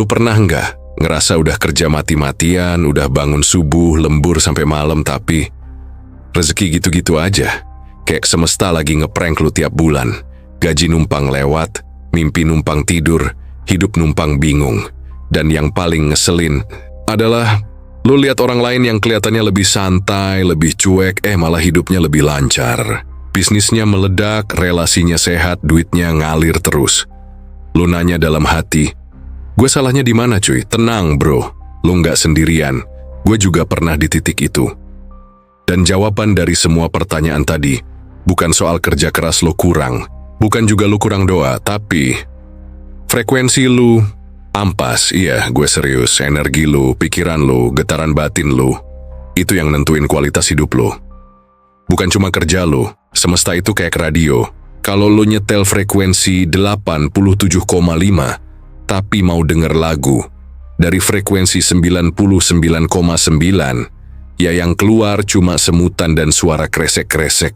Lu pernah nggak ngerasa udah kerja mati-matian, udah bangun subuh, lembur sampai malam, tapi rezeki gitu-gitu aja? Kayak semesta lagi ngeprank lu tiap bulan. Gaji numpang lewat, mimpi numpang tidur, hidup numpang bingung. Dan yang paling ngeselin adalah lu lihat orang lain yang kelihatannya lebih santai, lebih cuek, malah hidupnya lebih lancar. Bisnisnya meledak, relasinya sehat, duitnya ngalir terus. Lu nanya dalam hati, gue salahnya di mana cuy? Tenang bro, lu nggak sendirian. Gue juga pernah di titik itu. Dan jawaban dari semua pertanyaan tadi, bukan soal kerja keras lu kurang, bukan juga lu kurang doa, tapi frekuensi lu ampas. Iya, gue serius. Energi lu, pikiran lu, getaran batin lu, itu yang nentuin kualitas hidup lu. Bukan cuma kerja lu, semesta itu kayak radio. Kalau lu nyetel frekuensi 87,5, tapi mau denger lagu dari frekuensi 99,9, ya yang keluar cuma semutan dan suara kresek-kresek.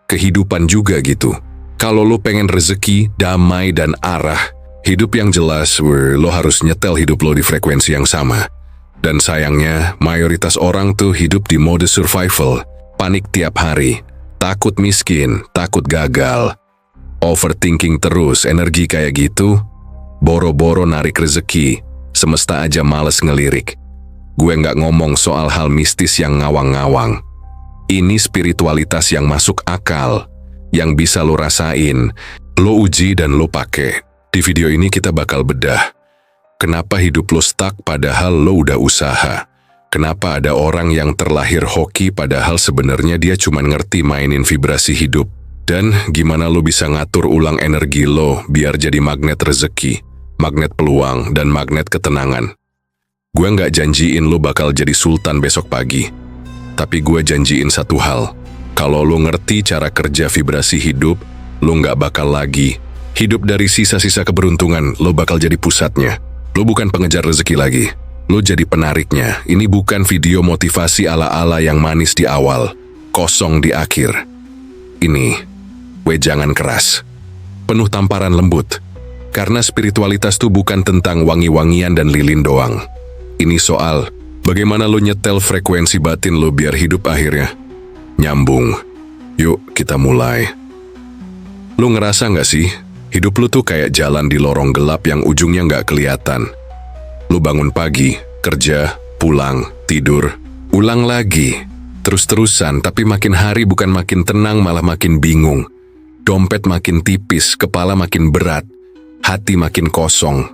Kehidupan juga gitu. Kalau lo pengen rezeki, damai, dan arah, hidup yang jelas, lo harus nyetel hidup lo di frekuensi yang sama. Dan sayangnya, mayoritas orang tuh hidup di mode survival, panik tiap hari, takut miskin, takut gagal, overthinking terus. Energi kayak gitu, boro-boro narik rezeki, semesta aja males ngelirik. Gue nggak ngomong soal hal mistis yang ngawang-ngawang. Ini spiritualitas yang masuk akal, yang bisa lo rasain, lo uji dan lo pake. Di video ini kita bakal bedah kenapa hidup lo stuck padahal lo udah usaha. Kenapa ada orang yang terlahir hoki padahal sebenarnya dia cuma ngerti mainin vibrasi hidup. Dan gimana lo bisa ngatur ulang energi lo biar jadi magnet rezeki, magnet peluang, dan magnet ketenangan. Gue nggak janjiin lo bakal jadi sultan besok pagi. Tapi gue janjiin satu hal. Kalau lo ngerti cara kerja vibrasi hidup, lo nggak bakal lagi hidup dari sisa-sisa keberuntungan. Lo bakal jadi pusatnya. Lo bukan pengejar rezeki lagi. Lo jadi penariknya. Ini bukan video motivasi ala-ala yang manis di awal, kosong di akhir. Ini wejangan keras, penuh tamparan lembut. Karena spiritualitas tuh bukan tentang wangi-wangian dan lilin doang. Ini soal bagaimana lo nyetel frekuensi batin lo biar hidup akhirnya nyambung. Yuk kita mulai. Lo ngerasa gak sih, hidup lo tuh kayak jalan di lorong gelap yang ujungnya gak kelihatan. Lo bangun pagi, kerja, pulang, tidur, ulang lagi. Terus-terusan, tapi makin hari bukan makin tenang malah makin bingung. Dompet makin tipis, kepala makin berat, hati makin kosong.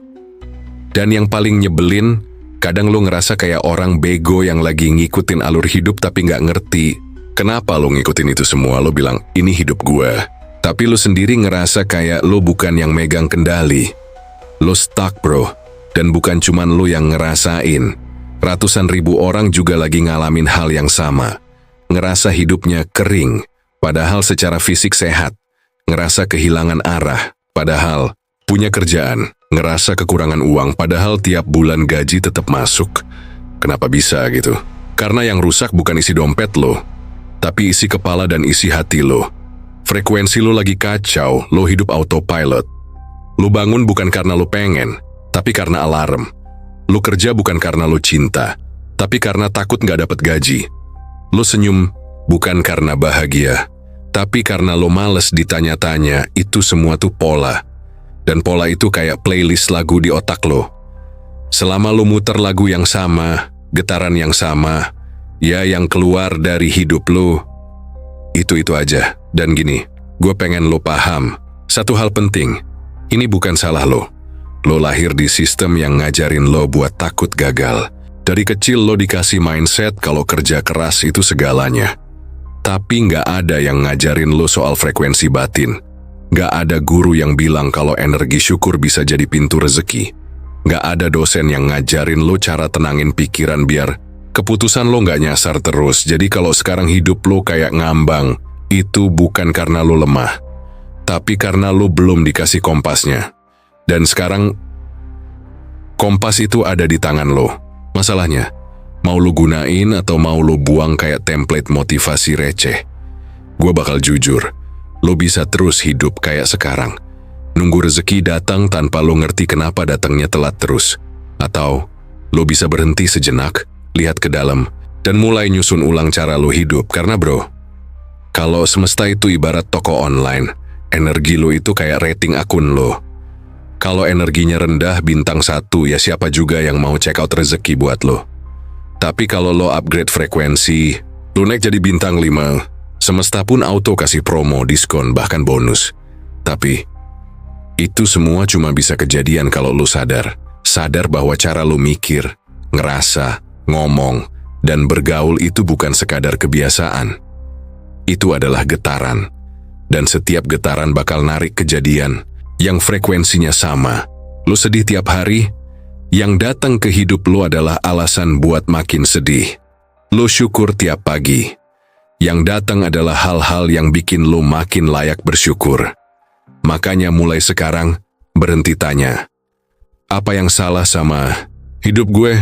Dan yang paling nyebelin, kadang lo ngerasa kayak orang bego yang lagi ngikutin alur hidup tapi nggak ngerti kenapa lo ngikutin itu semua. Lo bilang, ini hidup gue. Tapi lo sendiri ngerasa kayak lo bukan yang megang kendali. Lo stuck bro. Dan bukan cuman lo yang ngerasain. Ratusan ribu orang juga lagi ngalamin hal yang sama. Ngerasa hidupnya kering, padahal secara fisik sehat. Ngerasa kehilangan arah, padahal punya kerjaan. Ngerasa kekurangan uang, padahal tiap bulan gaji tetap masuk. Kenapa bisa gitu? Karena yang rusak bukan isi dompet lo, tapi isi kepala dan isi hati lo. Frekuensi lo lagi kacau, lo hidup autopilot. Lo bangun bukan karena lo pengen, tapi karena alarm. Lo kerja bukan karena lo cinta, tapi karena takut nggak dapet gaji. Lo senyum bukan karena bahagia, tapi karena lo males ditanya-tanya. Itu semua tuh pola. Dan pola itu kayak playlist lagu di otak lo. Selama lo muter lagu yang sama, getaran yang sama, ya yang keluar dari hidup lo, itu aja. Dan gini, gue pengen lo paham satu hal penting. Ini bukan salah lo. Lo lahir di sistem yang ngajarin lo buat takut gagal. Dari kecil lo dikasih mindset kalau kerja keras itu segalanya. Tapi nggak ada yang ngajarin lo soal frekuensi batin. Nggak ada guru yang bilang kalau energi syukur bisa jadi pintu rezeki. Nggak ada dosen yang ngajarin lo cara tenangin pikiran biar keputusan lo nggak nyasar terus. Jadi kalau sekarang hidup lo kayak ngambang, itu bukan karena lo lemah, tapi karena lo belum dikasih kompasnya. Dan sekarang kompas itu ada di tangan lo. Masalahnya, mau lo gunain atau mau lo buang kayak template motivasi receh. Gue bakal jujur, lo bisa terus hidup kayak sekarang. Nunggu rezeki datang tanpa lo ngerti kenapa datangnya telat terus. Atau lo bisa berhenti sejenak, lihat ke dalam, dan mulai nyusun ulang cara lo hidup. Karena bro, kalau semesta itu ibarat toko online, energi lo itu kayak rating akun lo. Kalau energinya rendah bintang 1, ya siapa juga yang mau check out rezeki buat lo. Tapi kalau lo upgrade frekuensi, lo naik jadi bintang 5, semesta pun auto kasih promo, diskon, bahkan bonus. Tapi itu semua cuma bisa kejadian kalau lo sadar bahwa cara lo mikir, ngerasa, ngomong, dan bergaul itu bukan sekadar kebiasaan. Itu adalah getaran. Dan setiap getaran bakal narik kejadian yang frekuensinya sama. Lo sedih tiap hari, yang datang ke hidup lo adalah alasan buat makin sedih. Lo syukur tiap pagi, yang datang adalah hal-hal yang bikin lo makin layak bersyukur. Makanya mulai sekarang, berhenti tanya, apa yang salah sama hidup gue?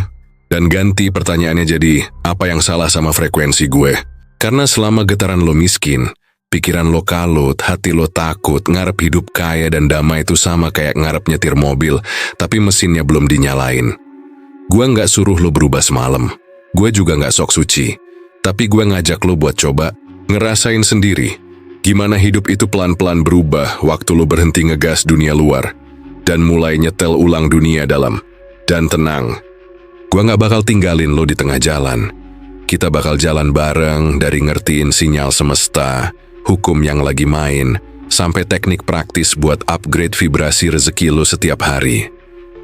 Dan ganti pertanyaannya jadi, apa yang salah sama frekuensi gue? Karena selama getaran lo miskin, pikiran lo kalut, hati lo takut, ngarep hidup kaya dan damai itu sama kayak ngarep nyetir mobil, tapi mesinnya belum dinyalain. Gue nggak suruh lo berubah semalam, gue juga nggak sok suci, tapi gue ngajak lo buat coba, ngerasain sendiri, gimana hidup itu pelan-pelan berubah waktu lo berhenti ngegas dunia luar, dan mulai nyetel ulang dunia dalam. Dan tenang, gue nggak bakal tinggalin lo di tengah jalan. Kita bakal jalan bareng dari ngertiin sinyal semesta, hukum yang lagi main, sampai teknik praktis buat upgrade vibrasi rezeki lo setiap hari.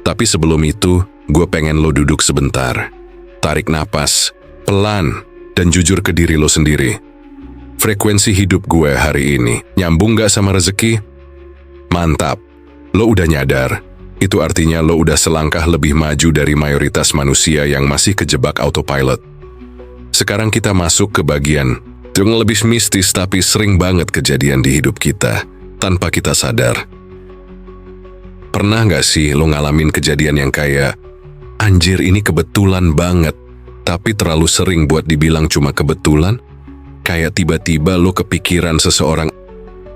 Tapi sebelum itu, gue pengen lo duduk sebentar. Tarik napas, pelan, dan jujur ke diri lo sendiri. Frekuensi hidup gue hari ini, nyambung gak sama rezeki? Mantap, lo udah nyadar. Itu artinya lo udah selangkah lebih maju dari mayoritas manusia yang masih kejebak autopilot. Sekarang kita masuk ke bagian yang lebih mistis tapi sering banget kejadian di hidup kita, tanpa kita sadar. Pernah gak sih lo ngalamin kejadian yang kayak, anjir ini kebetulan banget, tapi terlalu sering buat dibilang cuma kebetulan? Kayak tiba-tiba lo kepikiran seseorang,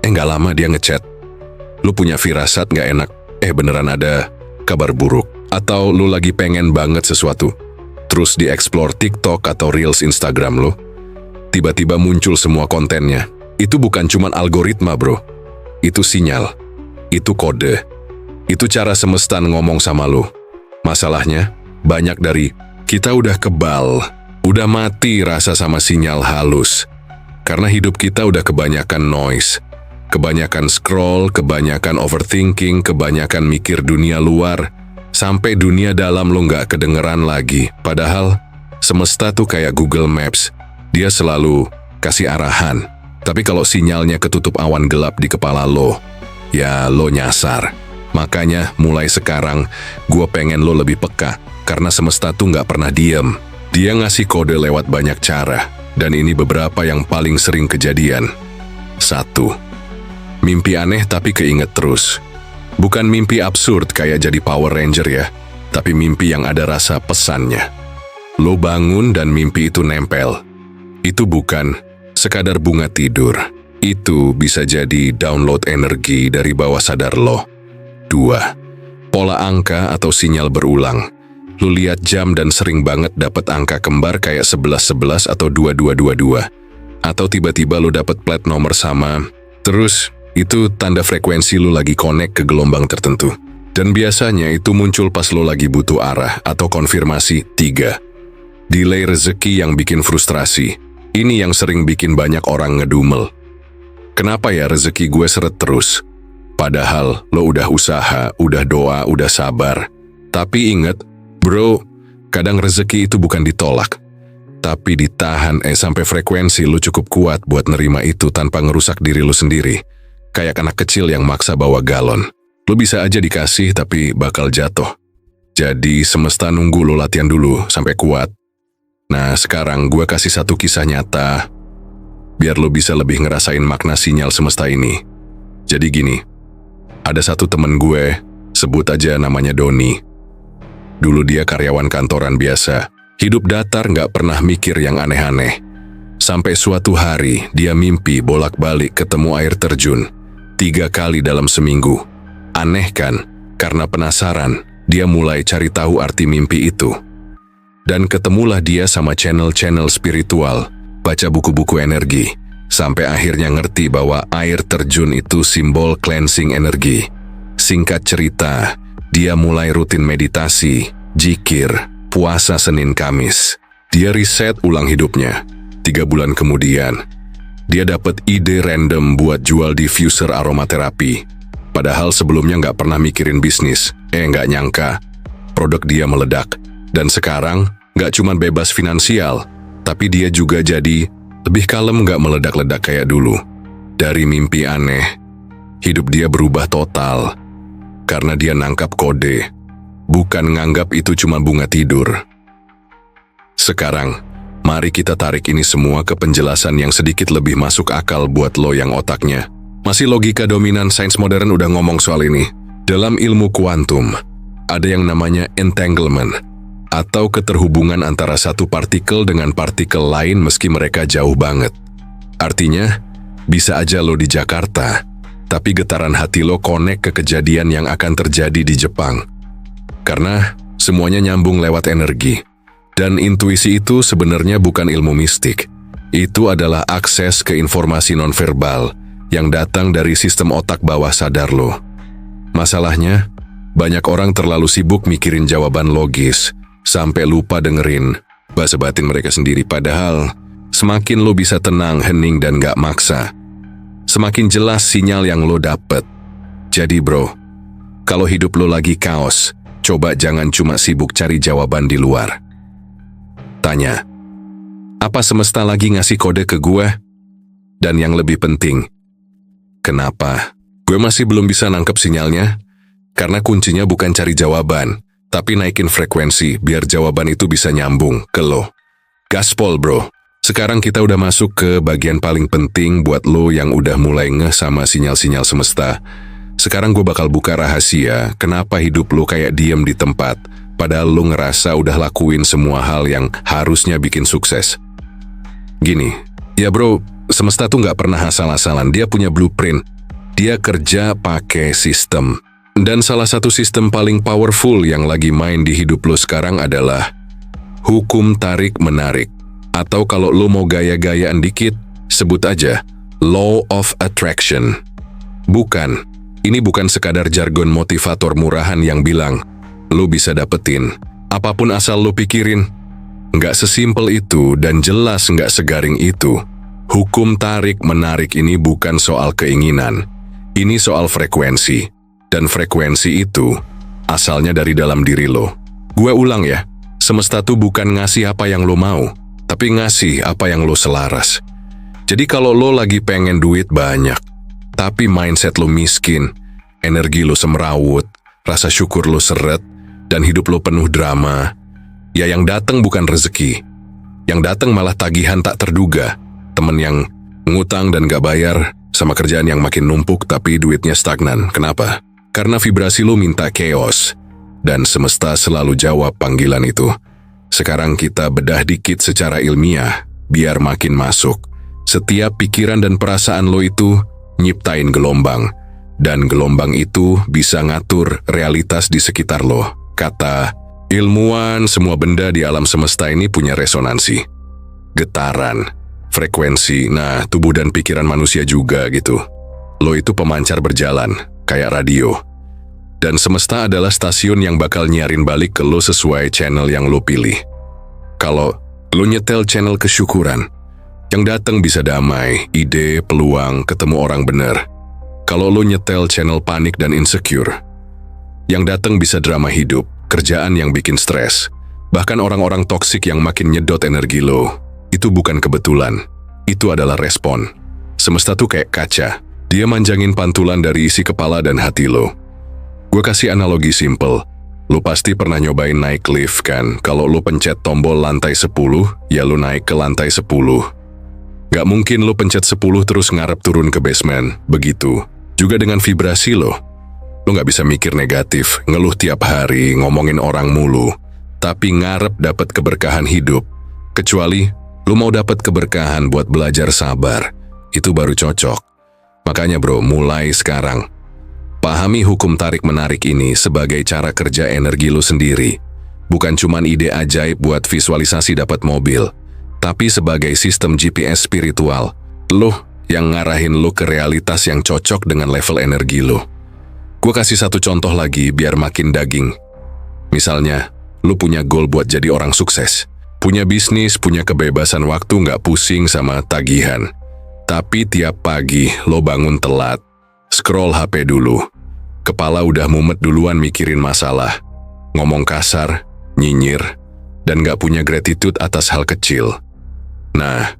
gak lama dia ngechat. Lo punya firasat gak enak, beneran ada kabar buruk. Atau lo lagi pengen banget sesuatu, terus di-explore TikTok atau Reels Instagram lo, tiba-tiba muncul semua kontennya. Itu bukan cuman algoritma bro, itu sinyal, itu kode, itu cara semesta ngomong sama lo. Masalahnya, banyak dari kita udah kebal, udah mati rasa sama sinyal halus. Karena hidup kita udah kebanyakan noise, kebanyakan scroll, kebanyakan overthinking, kebanyakan mikir dunia luar, sampai dunia dalam lo nggak kedengeran lagi. Padahal semesta tuh kayak Google Maps, dia selalu kasih arahan. Tapi kalau sinyalnya ketutup awan gelap di kepala lo, ya lo nyasar. Makanya mulai sekarang gue pengen lo lebih peka, karena semesta tuh nggak pernah diem. Dia ngasih kode lewat banyak cara, dan ini beberapa yang paling sering kejadian. 1. Mimpi aneh tapi keinget terus. Bukan mimpi absurd kayak jadi Power Ranger ya, tapi mimpi yang ada rasa pesannya. Lo bangun dan mimpi itu nempel. Itu bukan sekadar bunga tidur. Itu bisa jadi download energi dari bawah sadar lo. 2. Pola angka atau sinyal berulang. Lo lihat jam dan sering banget dapat angka kembar kayak 11-11 atau 22-22. Atau tiba-tiba lo dapat plat nomor sama, terus itu tanda frekuensi lo lagi connect ke gelombang tertentu. Dan biasanya itu muncul pas lo lagi butuh arah atau konfirmasi. 3. Delay rezeki yang bikin frustrasi. Ini yang sering bikin banyak orang ngedumel. Kenapa ya rezeki gue seret terus? Padahal lo udah usaha, udah doa, udah sabar. Tapi inget, bro, kadang rezeki itu bukan ditolak, tapi ditahan sampai frekuensi lo cukup kuat buat nerima itu tanpa ngerusak diri lo sendiri. Kayak anak kecil yang maksa bawa galon. Lo bisa aja dikasih tapi bakal jatuh. Jadi semesta nunggu lo latihan dulu sampai kuat. Nah sekarang gue kasih satu kisah nyata, biar lo bisa lebih ngerasain makna sinyal semesta ini. Jadi gini, ada satu temen gue, sebut aja namanya Doni. Dulu dia karyawan kantoran biasa, hidup datar gak pernah mikir yang aneh-aneh. Sampai suatu hari dia mimpi bolak-balik ketemu air terjun 3 kali dalam seminggu. Aneh kan? Karena penasaran, dia mulai cari tahu arti mimpi itu. Dan ketemulah dia sama channel-channel spiritual, baca buku-buku energi, sampai akhirnya ngerti bahwa air terjun itu simbol cleansing energi. Singkat cerita, dia mulai rutin meditasi, jikir, puasa Senin Kamis. Dia riset ulang hidupnya. 3 bulan kemudian, dia dapat ide random buat jual diffuser aromaterapi. Padahal sebelumnya nggak pernah mikirin bisnis. Nggak nyangka, produk dia meledak. Dan sekarang, nggak cuma bebas finansial, tapi dia juga jadi lebih kalem, nggak meledak-ledak kayak dulu. Dari mimpi aneh, hidup dia berubah total. Karena dia nangkap kode, bukan nganggap itu cuma bunga tidur. Sekarang, mari kita tarik ini semua ke penjelasan yang sedikit lebih masuk akal buat lo yang otaknya masih logika dominan. Sains modern udah ngomong soal ini. Dalam ilmu kuantum, ada yang namanya entanglement, atau keterhubungan antara satu partikel dengan partikel lain meski mereka jauh banget. Artinya, bisa aja lo di Jakarta, tapi getaran hati lo connect ke kejadian yang akan terjadi di Jepang. Karena semuanya nyambung lewat energi. Dan intuisi itu sebenarnya bukan ilmu mistik. Itu adalah akses ke informasi nonverbal yang datang dari sistem otak bawah sadar lo. Masalahnya, banyak orang terlalu sibuk mikirin jawaban logis, sampai lupa dengerin bahasa batin mereka sendiri. Padahal, semakin lo bisa tenang, hening, dan gak maksa, semakin jelas sinyal yang lo dapet. Jadi bro, kalau hidup lo lagi kaos, coba jangan cuma sibuk cari jawaban di luar. Tanya, apa semesta lagi ngasih kode ke gue? Dan yang lebih penting, kenapa gue masih belum bisa nangkep sinyalnya? Karena kuncinya bukan cari jawaban, tapi naikin frekuensi biar jawaban itu bisa nyambung ke lo. Gaspol bro, sekarang kita udah masuk ke bagian paling penting buat lo yang udah mulai ngeh sama sinyal-sinyal semesta. Sekarang gue bakal buka rahasia kenapa hidup lo kayak diem di tempat, padahal lo ngerasa udah lakuin semua hal yang harusnya bikin sukses. Gini, ya bro, semesta tuh gak pernah asal-asalan, dia punya blueprint. Dia kerja pakai sistem. Dan salah satu sistem paling powerful yang lagi main di hidup lo sekarang adalah hukum tarik-menarik. Atau kalau lo mau gaya-gayaan dikit, sebut aja Law of Attraction. Bukan, ini bukan sekadar jargon motivator murahan yang bilang lo bisa dapetin apapun asal lo pikirin. Nggak sesimpel itu dan jelas nggak segaring itu. Hukum tarik-menarik ini bukan soal keinginan. Ini soal frekuensi. Dan frekuensi itu asalnya dari dalam diri lo. Gue ulang ya, semesta tuh bukan ngasih apa yang lo mau, tapi ngasih apa yang lo selaras. Jadi kalau lo lagi pengen duit banyak, tapi mindset lo miskin, energi lo semrawut, rasa syukur lo seret, dan hidup lo penuh drama, ya yang datang bukan rezeki. Yang datang malah tagihan tak terduga, temen yang ngutang dan gak bayar, sama kerjaan yang makin numpuk tapi duitnya stagnan. Kenapa? Karena vibrasi lo minta chaos, dan semesta selalu jawab panggilan itu. Sekarang kita bedah dikit secara ilmiah, biar makin masuk. Setiap pikiran dan perasaan lo itu nyiptain gelombang, dan gelombang itu bisa ngatur realitas di sekitar lo. Kata ilmuwan, semua benda di alam semesta ini punya resonansi, getaran, frekuensi. Nah, tubuh dan pikiran manusia juga gitu. Lo itu pemancar berjalan, kayak radio. Dan semesta adalah stasiun yang bakal nyiarin balik ke lo sesuai channel yang lo pilih. Kalau lo nyetel channel kesyukuran, yang datang bisa damai, ide, peluang, ketemu orang bener. Kalau lo nyetel channel panik dan insecure, yang datang bisa drama hidup, kerjaan yang bikin stres, bahkan orang-orang toksik yang makin nyedot energi lo. Itu bukan kebetulan, itu adalah respon. Semesta tuh kayak kaca, dia manjangin pantulan dari isi kepala dan hati lo. Gue kasih analogi simple. Lo pasti pernah nyobain naik lift kan? Kalau lo pencet tombol lantai 10, ya lo naik ke lantai 10. Gak mungkin lo pencet 10 terus ngarep turun ke basement. Begitu. Juga dengan vibrasi lo. Lo gak bisa mikir negatif, ngeluh tiap hari, ngomongin orang mulu, tapi ngarep dapat keberkahan hidup. Kecuali lo mau dapat keberkahan buat belajar sabar. Itu baru cocok. Makanya bro, mulai sekarang. Pahami hukum tarik-menarik ini sebagai cara kerja energi lo sendiri. Bukan cuman ide ajaib buat visualisasi dapat mobil, tapi sebagai sistem GPS spiritual. Lo yang ngarahin lo ke realitas yang cocok dengan level energi lo. Gue kasih satu contoh lagi biar makin daging. Misalnya, lo punya goal buat jadi orang sukses. Punya bisnis, punya kebebasan waktu, nggak pusing sama tagihan. Tapi tiap pagi lo bangun telat, scroll HP dulu. Kepala udah mumet duluan mikirin masalah. Ngomong kasar, nyinyir, dan nggak punya gratitude atas hal kecil. Nah,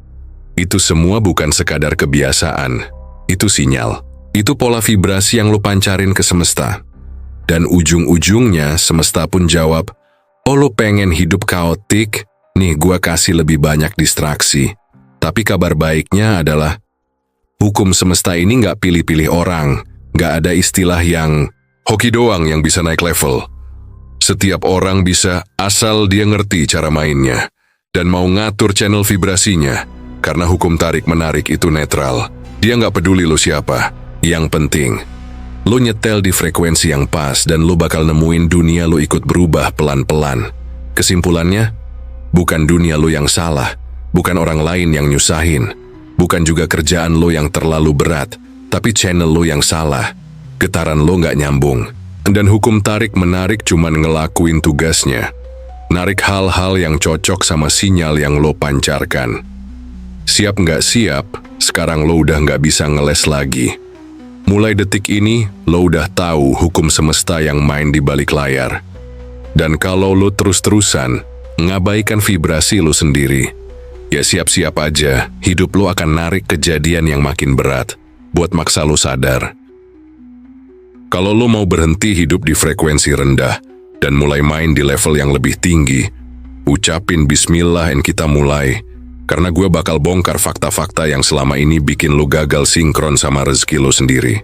itu semua bukan sekadar kebiasaan. Itu sinyal. Itu pola vibrasi yang lo pancarin ke semesta. Dan ujung-ujungnya semesta pun jawab, oh lo pengen hidup kaotik? Nih gua kasih lebih banyak distraksi. Tapi kabar baiknya adalah, hukum semesta ini nggak pilih-pilih orang. Nggak ada istilah yang hoki doang yang bisa naik level. Setiap orang bisa asal dia ngerti cara mainnya. Dan mau ngatur channel vibrasinya. Karena hukum tarik-menarik itu netral. Dia nggak peduli lo siapa. Yang penting, lo nyetel di frekuensi yang pas dan lo bakal nemuin dunia lo ikut berubah pelan-pelan. Kesimpulannya, bukan dunia lo yang salah, bukan orang lain yang nyusahin, bukan juga kerjaan lo yang terlalu berat, tapi channel lo yang salah. Getaran lo nggak nyambung. Dan hukum tarik-menarik cuman ngelakuin tugasnya. Narik hal-hal yang cocok sama sinyal yang lo pancarkan. Siap nggak siap, sekarang lo udah nggak bisa ngeles lagi. Mulai detik ini, lo udah tahu hukum semesta yang main di balik layar. Dan kalau lo terus-terusan ngabaikan vibrasi lo sendiri, ya siap-siap aja, hidup lo akan narik kejadian yang makin berat, buat maksa lo sadar. Kalau lo mau berhenti hidup di frekuensi rendah, dan mulai main di level yang lebih tinggi, ucapin bismillah dan kita mulai. Karena gue bakal bongkar fakta-fakta yang selama ini bikin lo gagal sinkron sama rezeki lo sendiri.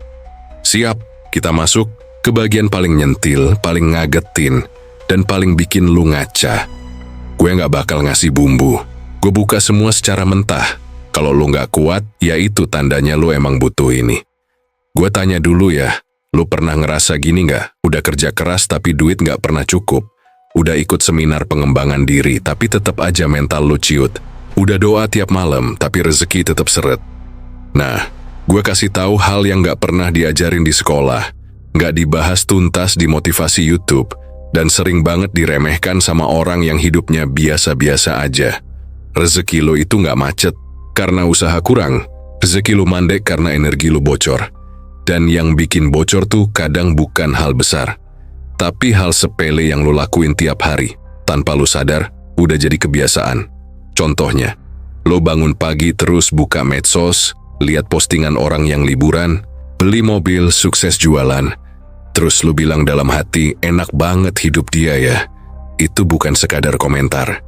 Siap, kita masuk ke bagian paling nyentil, paling ngagetin, dan paling bikin lo ngaca. Gue gak bakal ngasih bumbu. Gue buka semua secara mentah. Kalau lo gak kuat, ya itu tandanya lo emang butuh ini. Gue tanya dulu ya, lo pernah ngerasa gini gak? Udah kerja keras tapi duit gak pernah cukup. Udah ikut seminar pengembangan diri tapi tetap aja mental lo ciut. Udah doa tiap malam, tapi rezeki tetap seret. Nah, gue kasih tahu hal yang gak pernah diajarin di sekolah, gak dibahas tuntas di motivasi YouTube, dan sering banget diremehkan sama orang yang hidupnya biasa-biasa aja. Rezeki lo itu gak macet karena usaha kurang, rezeki lo mandek karena energi lo bocor. Dan yang bikin bocor tuh kadang bukan hal besar, tapi hal sepele yang lo lakuin tiap hari, tanpa lo sadar, udah jadi kebiasaan. Contohnya, lo bangun pagi terus buka medsos, lihat postingan orang yang liburan, beli mobil, sukses jualan. Terus lo bilang dalam hati, enak banget hidup dia ya. Itu bukan sekadar komentar.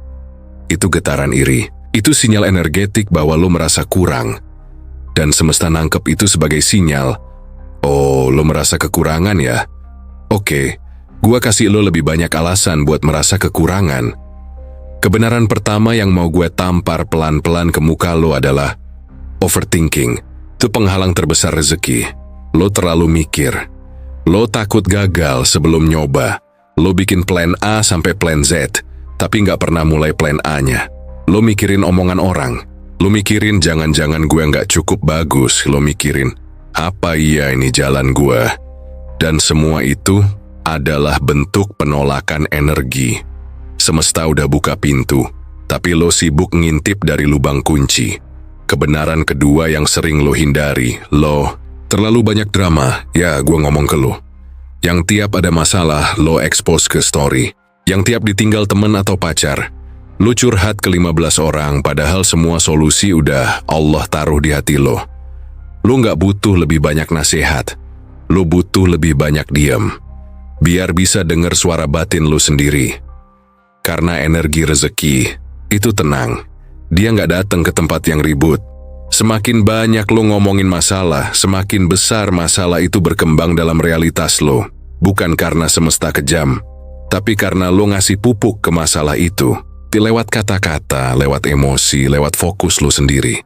Itu getaran iri. Itu sinyal energetik bahwa lo merasa kurang. Dan semesta nangkep itu sebagai sinyal. Oh, lo merasa kekurangan ya? Oke, gua kasih lo lebih banyak alasan buat merasa kekurangan. Kebenaran pertama yang mau gue tampar pelan-pelan ke muka lo adalah overthinking. Itu penghalang terbesar rezeki. Lo terlalu mikir. Lo takut gagal sebelum nyoba. Lo bikin plan A sampai plan Z, tapi nggak pernah mulai plan A-nya. Lo mikirin omongan orang. Lo mikirin jangan-jangan gue nggak cukup bagus. Lo mikirin, apa iya ini jalan gue? Dan semua itu adalah bentuk penolakan energi. Semesta udah buka pintu, tapi lo sibuk ngintip dari lubang kunci. Kebenaran kedua yang sering lo hindari, lo terlalu banyak drama, ya gue ngomong ke lo. Yang tiap ada masalah, lo expose ke story. Yang tiap ditinggal temen atau pacar, lo curhat ke 15 orang, padahal semua solusi udah Allah taruh di hati lo. Lo gak butuh lebih banyak nasihat, lo butuh lebih banyak diam. Biar bisa denger suara batin lo sendiri. Karena energi rezeki itu tenang. Dia nggak datang ke tempat yang ribut. Semakin banyak lo ngomongin masalah, semakin besar masalah itu berkembang dalam realitas lo. Bukan karena semesta kejam, tapi karena lo ngasih pupuk ke masalah itu. Lewat kata-kata, lewat emosi, lewat fokus lo sendiri.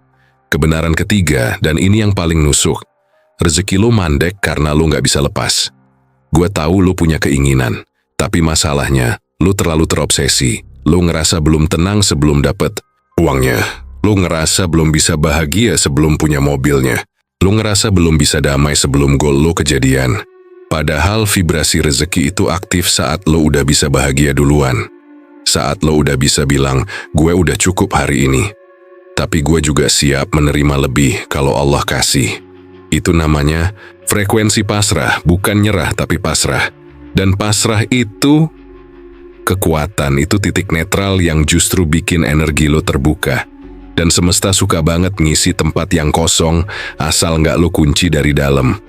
Kebenaran ketiga, dan ini yang paling nusuk. Rezeki lo mandek karena lo nggak bisa lepas. Gue tahu lo punya keinginan, tapi masalahnya lo terlalu terobsesi. Lo ngerasa belum tenang sebelum dapet uangnya. Lo ngerasa belum bisa bahagia sebelum punya mobilnya. Lo ngerasa belum bisa damai sebelum goal lo kejadian. Padahal vibrasi rezeki itu aktif saat lo udah bisa bahagia duluan. Saat lo udah bisa bilang, gue udah cukup hari ini. Tapi gue juga siap menerima lebih kalau Allah kasih. Itu namanya frekuensi pasrah, bukan nyerah tapi pasrah. Dan pasrah itu kekuatan, itu titik netral yang justru bikin energi lo terbuka. Dan semesta suka banget ngisi tempat yang kosong asal nggak lo kunci dari dalam.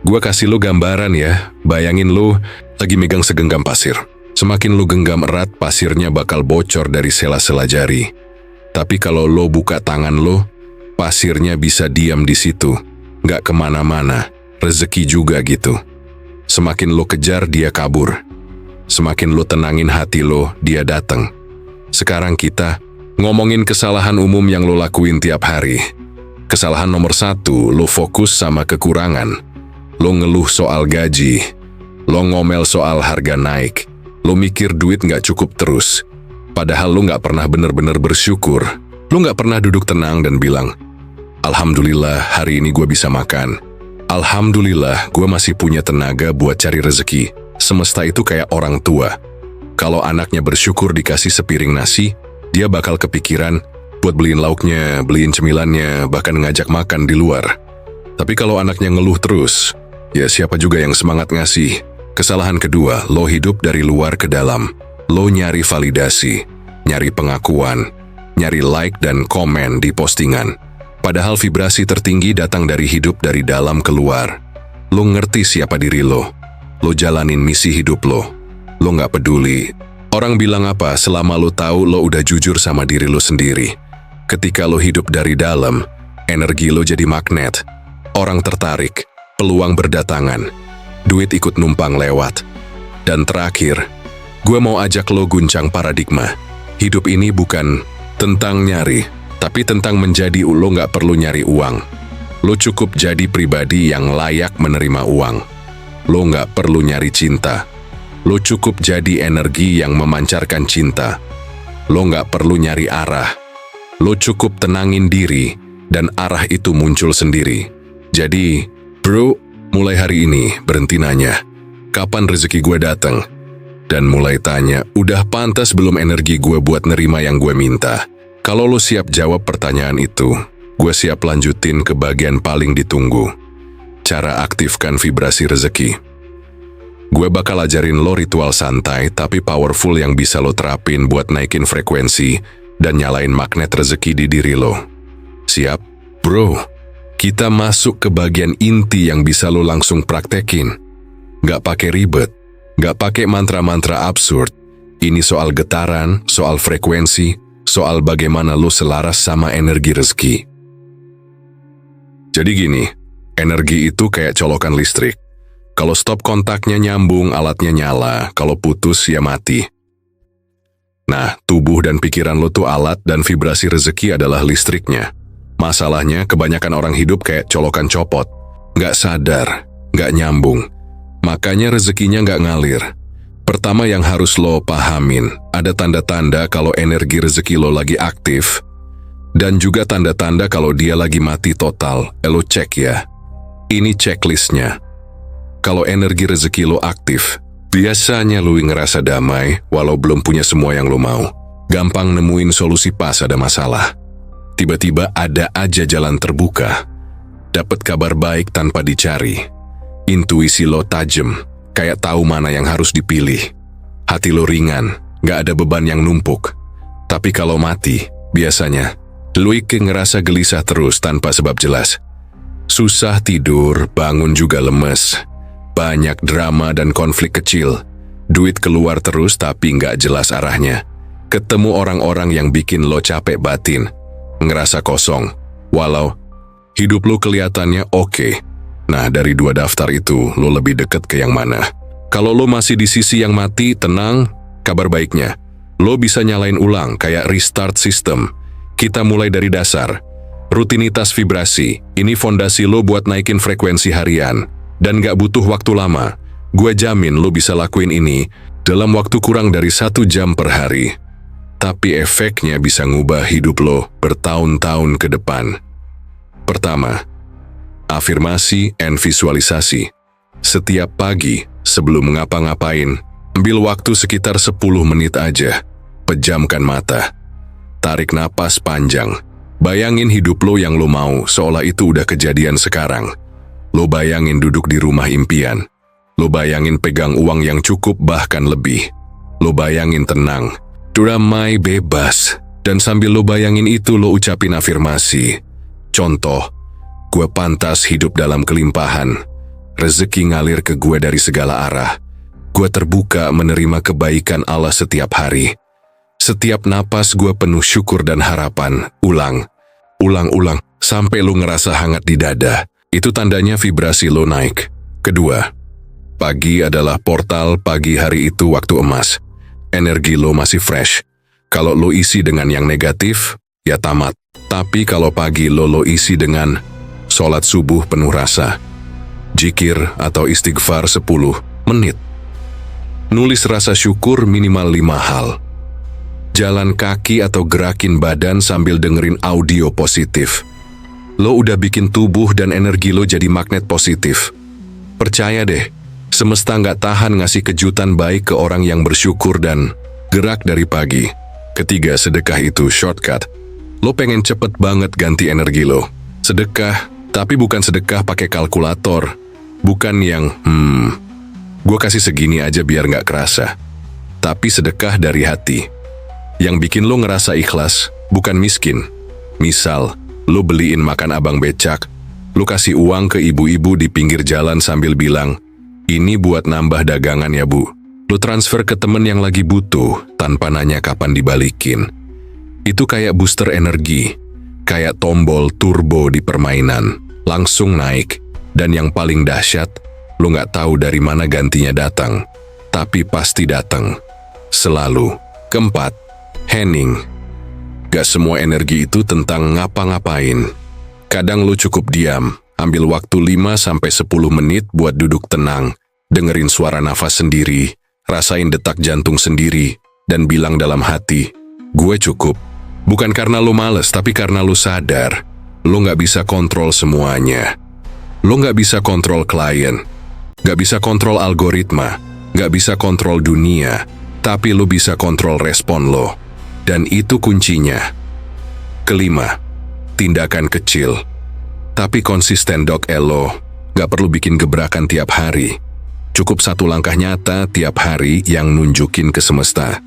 Gue kasih lo gambaran ya, bayangin lo lagi megang segenggam pasir. Semakin lo genggam erat, pasirnya bakal bocor dari sela-sela jari. Tapi kalau lo buka tangan lo, pasirnya bisa diam di situ, nggak kemana-mana. Rezeki juga gitu. Semakin lo kejar, dia kabur. Semakin lo tenangin hati lo, dia datang. Sekarang kita ngomongin kesalahan umum yang lo lakuin tiap hari. Kesalahan nomor 1, lo fokus sama kekurangan. Lo ngeluh soal gaji, lo ngomel soal harga naik, lo mikir duit nggak cukup terus. Padahal lo nggak pernah bener-bener bersyukur. Lo nggak pernah duduk tenang dan bilang, Alhamdulillah hari ini gue bisa makan. Alhamdulillah gue masih punya tenaga buat cari rezeki. Semesta itu kayak orang tua. Kalau anaknya bersyukur dikasih sepiring nasi, dia bakal kepikiran buat beliin lauknya, beliin cemilannya, bahkan ngajak makan di luar. Tapi kalau anaknya ngeluh terus, ya siapa juga yang semangat ngasih. Kesalahan kedua, lo hidup dari luar ke dalam. Lo nyari validasi, nyari pengakuan, nyari like dan komen di postingan. Padahal vibrasi tertinggi datang dari hidup dari dalam keluar. Lo ngerti siapa diri lo. Lo jalanin misi hidup lo. Lo nggak peduli orang bilang apa selama lo tahu lo udah jujur sama diri lo sendiri. Ketika lo hidup dari dalam, energi lo jadi magnet. Orang tertarik, peluang berdatangan, duit ikut numpang lewat. Dan terakhir, gue mau ajak lo guncang paradigma. Hidup ini bukan tentang nyari, tapi tentang menjadi. Lo nggak perlu nyari uang. Lo cukup jadi pribadi yang layak menerima uang. Lo nggak perlu nyari cinta. Lo cukup jadi energi yang memancarkan cinta. Lo nggak perlu nyari arah. Lo cukup tenangin diri, dan arah itu muncul sendiri. Jadi, bro, mulai hari ini berhenti nanya, kapan rezeki gue datang? Dan mulai tanya, udah pantas belum energi gue buat nerima yang gue minta? Kalau lo siap jawab pertanyaan itu, gue siap lanjutin ke bagian paling ditunggu. Cara aktifkan vibrasi rezeki. Gue bakal ajarin lo ritual santai tapi powerful yang bisa lo terapin buat naikin frekuensi dan nyalain magnet rezeki di diri lo. Siap, bro? Kita masuk ke bagian inti yang bisa lo langsung praktekin. Gak pakai ribet, gak pakai mantra-mantra absurd. Ini soal getaran, soal frekuensi, soal bagaimana lo selaras sama energi rezeki. Jadi gini, energi itu kayak colokan listrik. Kalau stop kontaknya nyambung, alatnya nyala. Kalau putus, ya mati. Nah, tubuh dan pikiran lo tuh alat dan vibrasi rezeki adalah listriknya. Masalahnya, kebanyakan orang hidup kayak colokan copot. Nggak sadar, nggak nyambung. Makanya rezekinya nggak ngalir. Pertama yang harus lo pahamin, ada tanda-tanda kalau energi rezeki lo lagi aktif, dan juga tanda-tanda kalau dia lagi mati total. Lo cek ya. Ini checklistnya. Kalau energi rezeki lo aktif, biasanya lo ngerasa damai walau belum punya semua yang lo mau. Gampang nemuin solusi pas ada masalah. Tiba-tiba ada aja jalan terbuka. Dapat kabar baik tanpa dicari. Intuisi lo tajam, kayak tahu mana yang harus dipilih. Hati lo ringan, gak ada beban yang numpuk. Tapi kalau mati, biasanya, lo ngerasa gelisah terus tanpa sebab jelas. Susah tidur, bangun juga lemes. Banyak drama dan konflik kecil. Duit keluar terus tapi gak jelas arahnya. Ketemu orang-orang yang bikin lo capek batin. Ngerasa kosong, walau hidup lo kelihatannya oke. Nah, dari 2 daftar itu, lo lebih deket ke yang mana? Kalau lo masih di sisi yang mati, tenang, kabar baiknya. Lo bisa nyalain ulang, kayak restart system. Kita mulai dari dasar. Rutinitas vibrasi, ini fondasi lo buat naikin frekuensi harian. Dan gak butuh waktu lama. Gue jamin lo bisa lakuin ini dalam waktu kurang dari 1 jam per hari. Tapi efeknya bisa ngubah hidup lo bertahun-tahun ke depan. Pertama, afirmasi and visualisasi. Setiap pagi, sebelum ngapa-ngapain, ambil waktu sekitar 10 menit aja. Pejamkan mata. Tarik napas panjang. Bayangin hidup lo yang lo mau, seolah itu udah kejadian sekarang. Lo bayangin duduk di rumah impian. Lo bayangin pegang uang yang cukup bahkan lebih. Lo bayangin tenang, damai, bebas. Dan sambil lo bayangin itu, lo ucapin afirmasi. Contoh, gue pantas hidup dalam kelimpahan. Rezeki ngalir ke gue dari segala arah. Gue terbuka menerima kebaikan Allah setiap hari. Setiap napas gue penuh syukur dan harapan. Ulang, sampai lo ngerasa hangat di dada. Itu tandanya vibrasi lo naik. Kedua, pagi adalah portal. Pagi hari itu waktu emas. Energi lo masih fresh. Kalau lo isi dengan yang negatif, ya tamat. Tapi kalau pagi lo isi dengan sholat subuh penuh rasa, jikir atau istighfar 10 menit. Nulis rasa syukur minimal 5 hal. Jalan kaki atau gerakin badan sambil dengerin audio positif. Lo udah bikin tubuh dan energi lo jadi magnet positif. Percaya deh, semesta nggak tahan ngasih kejutan baik ke orang yang bersyukur dan gerak dari pagi. Ketiga, sedekah itu shortcut. Lo pengen cepet banget ganti energi lo. Sedekah, tapi bukan sedekah pakai kalkulator. Bukan yang, gue kasih segini aja biar nggak kerasa. Tapi sedekah dari hati. Yang bikin lo ngerasa ikhlas, bukan miskin. Misal, lo beliin makan abang becak, lo kasih uang ke ibu-ibu di pinggir jalan sambil bilang, ini buat nambah dagangan ya bu. Lo transfer ke temen yang lagi butuh, tanpa nanya kapan dibalikin. Itu kayak booster energi, kayak tombol turbo di permainan, langsung naik. Dan yang paling dahsyat, lo nggak tahu dari mana gantinya datang, tapi pasti datang. Selalu. Keempat, hening. Gak semua energi itu tentang ngapa-ngapain. Kadang lo cukup diam, ambil waktu 5-10 menit buat duduk tenang, dengerin suara nafas sendiri, rasain detak jantung sendiri, dan bilang dalam hati, gue cukup. Bukan karena lo males, tapi karena lo sadar, lo gak bisa kontrol semuanya. Lo gak bisa kontrol klien, gak bisa kontrol algoritma, gak bisa kontrol dunia, tapi lo bisa kontrol respon lo. Dan itu kuncinya. Kelima, tindakan kecil. Tapi konsisten dok elo, gak perlu bikin gebrakan tiap hari. Cukup 1 langkah nyata tiap hari yang nunjukin ke semesta.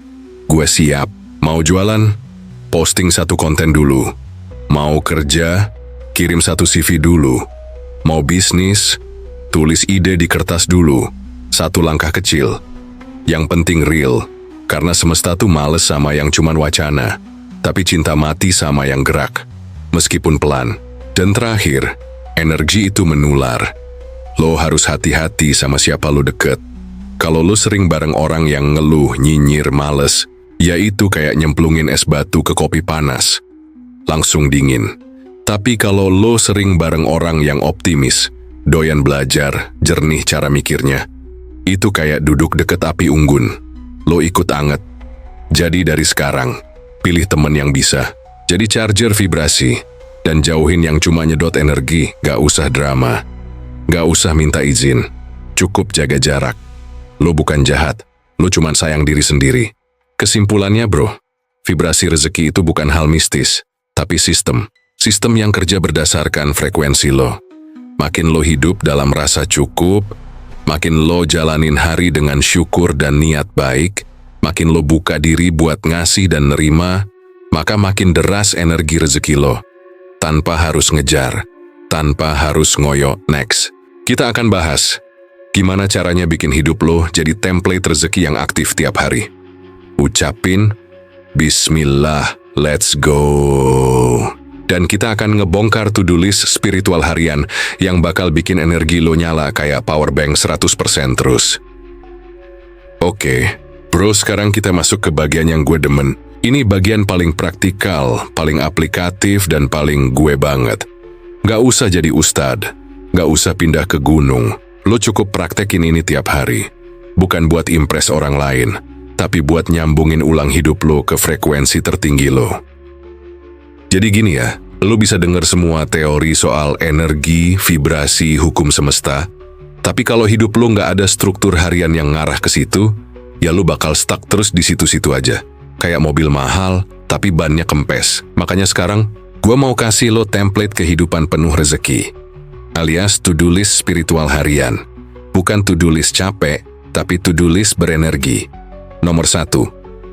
Gue siap, mau jualan? Posting 1 konten dulu. Mau kerja? Kirim 1 CV dulu. Mau bisnis? Tulis ide di kertas dulu. 1 langkah kecil. Yang penting real. Karena semesta tuh males sama yang cuman wacana, tapi cinta mati sama yang gerak, meskipun pelan. Dan terakhir, energi itu menular. Lo harus hati-hati sama siapa lo deket. Kalau lo sering bareng orang yang ngeluh, nyinyir, males, ya itu kayak nyemplungin es batu ke kopi panas. Langsung dingin. Tapi kalau lo sering bareng orang yang optimis, doyan belajar, jernih cara mikirnya, itu kayak duduk deket api unggun. Lo ikut anget. Jadi dari sekarang, pilih temen yang bisa. Jadi charger vibrasi. Dan jauhin yang cuma nyedot energi. Gak usah drama. Gak usah minta izin. Cukup jaga jarak. Lo bukan jahat. Lo cuma sayang diri sendiri. Kesimpulannya bro, vibrasi rezeki itu bukan hal mistis, tapi sistem. Sistem yang kerja berdasarkan frekuensi lo. Makin lo hidup dalam rasa cukup, makin lo jalanin hari dengan syukur dan niat baik, makin lo buka diri buat ngasih dan nerima, maka makin deras energi rezeki lo. Tanpa harus ngejar, tanpa harus ngoyo. Next, kita akan bahas gimana caranya bikin hidup lo jadi template rezeki yang aktif tiap hari. Ucapin, Bismillah, let's go. Dan kita akan ngebongkar to-do list spiritual harian yang bakal bikin energi lo nyala kayak power bank 100% terus. Oke, bro, sekarang kita masuk ke bagian yang gue demen. Ini bagian paling praktikal, paling aplikatif, dan paling gue banget. Gak usah jadi ustad, gak usah pindah ke gunung. Lo cukup praktekin ini tiap hari. Bukan buat impress orang lain, tapi buat nyambungin ulang hidup lo ke frekuensi tertinggi lo. Jadi gini ya, lo bisa denger semua teori soal energi, vibrasi, hukum semesta, tapi kalau hidup lo nggak ada struktur harian yang ngarah ke situ, ya lo bakal stuck terus di situ-situ aja. Kayak mobil mahal, tapi bannya kempes. Makanya sekarang, gue mau kasih lo template kehidupan penuh rezeki, alias to-do list spiritual harian. Bukan to-do list capek, tapi to-do list berenergi. Nomor 1,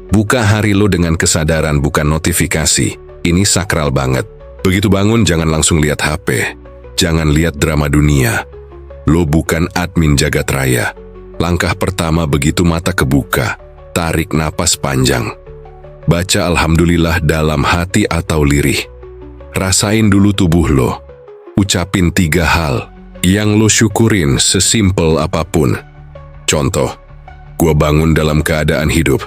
buka hari lo dengan kesadaran, bukan notifikasi. Ini sakral banget. Begitu bangun, jangan langsung lihat HP. Jangan lihat drama dunia. Lo bukan admin jagat raya. Langkah pertama begitu mata kebuka, tarik napas panjang. Baca Alhamdulillah dalam hati atau lirih. Rasain dulu tubuh lo. Ucapin 3 hal yang lo syukurin sesimpel apapun. Contoh, gue bangun dalam keadaan hidup.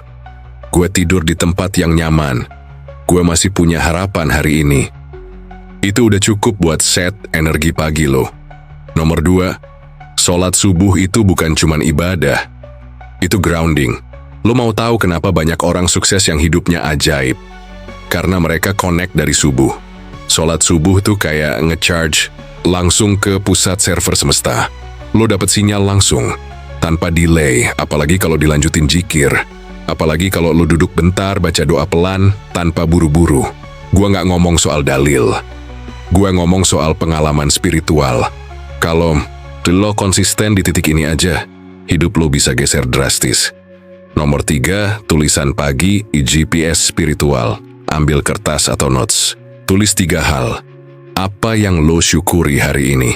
Gue tidur di tempat yang nyaman. Gue masih punya harapan hari ini. Itu udah cukup buat set energi pagi lo. Nomor 2, sholat subuh itu bukan cuman ibadah. Itu grounding. Lo mau tahu kenapa banyak orang sukses yang hidupnya ajaib? Karena mereka connect dari subuh. Sholat subuh tuh kayak nge-charge langsung ke pusat server semesta. Lo dapet sinyal langsung, tanpa delay, apalagi kalau dilanjutin zikir. Apalagi kalau lo duduk bentar baca doa pelan tanpa buru-buru. Gua nggak ngomong soal dalil. Gua ngomong soal pengalaman spiritual. Kalau lo konsisten di titik ini aja, hidup lo bisa geser drastis. Nomor 3, tulisan pagi GPS spiritual. Ambil kertas atau notes. Tulis 3 hal. Apa yang lo syukuri hari ini?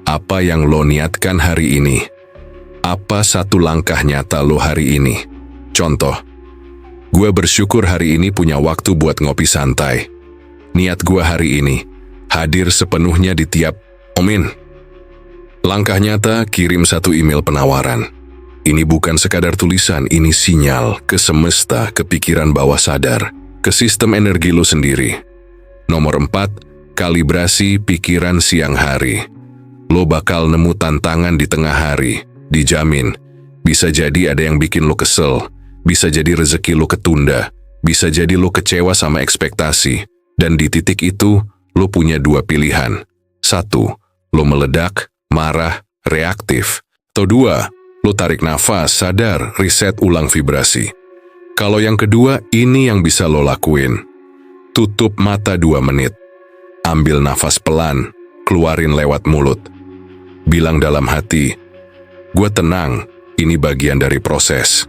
Apa yang lo niatkan hari ini? Apa 1 langkah nyata lo hari ini? Contoh, gue bersyukur hari ini punya waktu buat ngopi santai. Niat gue hari ini, hadir sepenuhnya di tiap momen. Langkah nyata, kirim 1 email penawaran. Ini bukan sekadar tulisan, ini sinyal ke semesta, ke pikiran bawah sadar, ke sistem energi lo sendiri. Nomor 4, kalibrasi pikiran siang hari. Lo bakal nemu tantangan di tengah hari, dijamin. Bisa jadi ada yang bikin lo kesel. Bisa jadi rezeki lo ketunda, bisa jadi lo kecewa sama ekspektasi, dan di titik itu, lo punya 2 pilihan. 1, lo meledak, marah, reaktif. Atau 2, lo tarik nafas, sadar, reset ulang vibrasi. Kalau yang kedua, ini yang bisa lo lakuin. Tutup mata 2 menit. Ambil nafas pelan, keluarin lewat mulut. Bilang dalam hati, gue tenang, ini bagian dari proses.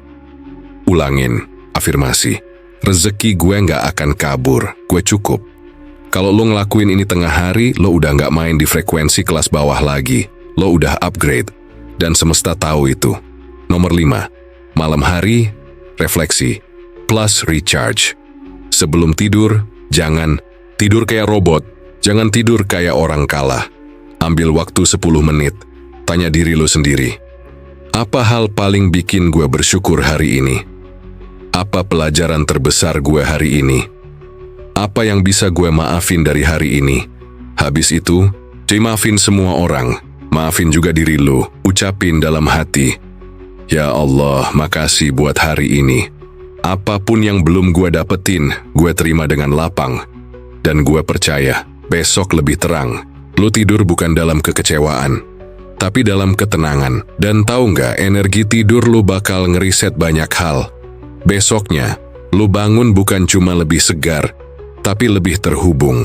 Ulangin, afirmasi, rezeki gue nggak akan kabur, gue cukup. Kalau lo ngelakuin ini tengah hari, lo udah nggak main di frekuensi kelas bawah lagi, lo udah upgrade, dan semesta tahu itu. Nomor 5, malam hari, refleksi, plus recharge. Sebelum tidur, jangan tidur kayak robot, jangan tidur kayak orang kalah. Ambil waktu 10 menit, tanya diri lo sendiri. Apa hal paling bikin gue bersyukur hari ini? Apa pelajaran terbesar gue hari ini? Apa yang bisa gue maafin dari hari ini? Habis itu, maafin semua orang. Maafin juga diri lo. Ucapin dalam hati, ya Allah, makasih buat hari ini. Apapun yang belum gue dapetin, gue terima dengan lapang. Dan gue percaya, besok lebih terang. Lo tidur bukan dalam kekecewaan, tapi dalam ketenangan. Dan tahu nggak, energi tidur lo bakal ngeriset banyak hal. Besoknya, lo bangun bukan cuma lebih segar, tapi lebih terhubung.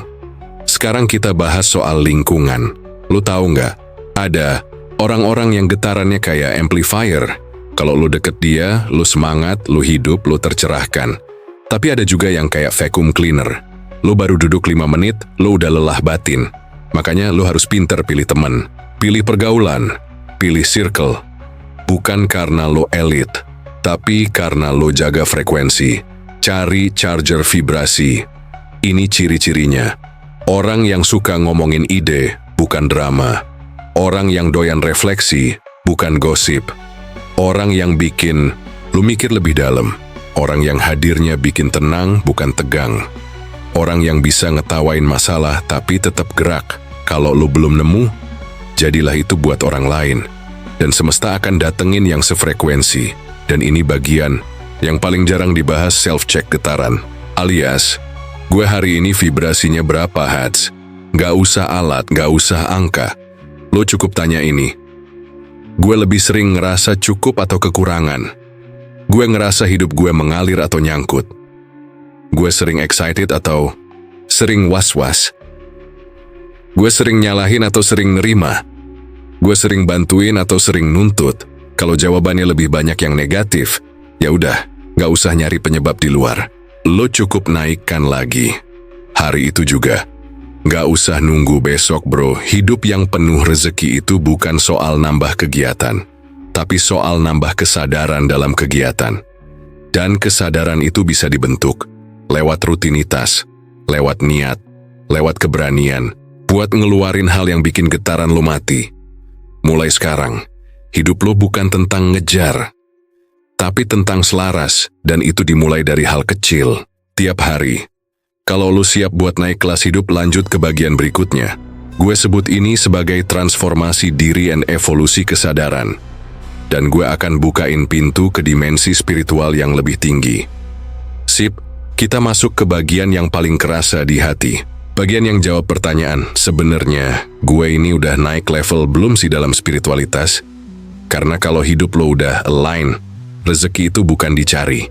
Sekarang kita bahas soal lingkungan. Lo tahu nggak, ada orang-orang yang getarannya kayak amplifier. Kalau lo deket dia, lo semangat, lo hidup, lo tercerahkan. Tapi ada juga yang kayak vacuum cleaner. Lo baru duduk 5 menit, lo udah lelah batin. Makanya lo harus pinter pilih teman, pilih pergaulan, pilih circle. Bukan karena lo elit, tapi karena lo jaga frekuensi. Cari charger vibrasi. Ini ciri-cirinya. Orang yang suka ngomongin ide, bukan drama. Orang yang doyan refleksi, bukan gosip. Orang yang bikin lo mikir lebih dalam. Orang yang hadirnya bikin tenang, bukan tegang. Orang yang bisa ngetawain masalah tapi tetap gerak. Kalau lu belum nemu, jadilah itu buat orang lain. Dan semesta akan datengin yang sefrekuensi. Dan ini bagian yang paling jarang dibahas, self-check getaran. Alias, gue hari ini vibrasinya berapa hertz? Gak usah alat, gak usah angka. Lo cukup tanya ini. Gue lebih sering ngerasa cukup atau kekurangan? Gue ngerasa hidup gue mengalir atau nyangkut? Gue sering excited atau sering was-was? Gue sering nyalahin atau sering nerima? Gue sering bantuin atau sering nuntut? Kalau jawabannya lebih banyak yang negatif, ya udah, gak usah nyari penyebab di luar. Lo cukup naikkan lagi. Hari itu juga. Gak usah nunggu besok bro. Hidup yang penuh rezeki itu bukan soal nambah kegiatan, tapi soal nambah kesadaran dalam kegiatan. Dan kesadaran itu bisa dibentuk lewat rutinitas, lewat niat, lewat keberanian, buat ngeluarin hal yang bikin getaran lo mati. Mulai sekarang, hidup lo bukan tentang ngejar, tapi tentang selaras, dan itu dimulai dari hal kecil, tiap hari. Kalau lo siap buat naik kelas hidup, lanjut ke bagian berikutnya. Gue sebut ini sebagai transformasi diri dan evolusi kesadaran. Dan gue akan bukain pintu ke dimensi spiritual yang lebih tinggi. Sip, kita masuk ke bagian yang paling kerasa di hati. Bagian yang jawab pertanyaan, sebenarnya gue ini udah naik level belum sih dalam spiritualitas? Karena kalau hidup lo udah align, rezeki itu bukan dicari.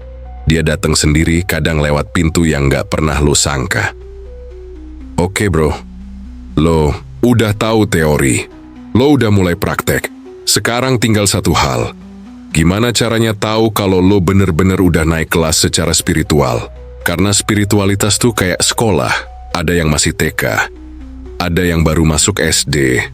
Dia datang sendiri, kadang lewat pintu yang gak pernah lo sangka. Oke bro, lo udah tahu teori. Lo udah mulai praktek. Sekarang tinggal satu hal. Gimana caranya tahu kalau lo bener-bener udah naik kelas secara spiritual? Karena spiritualitas tuh kayak sekolah. Ada yang masih TK, ada yang baru masuk SD,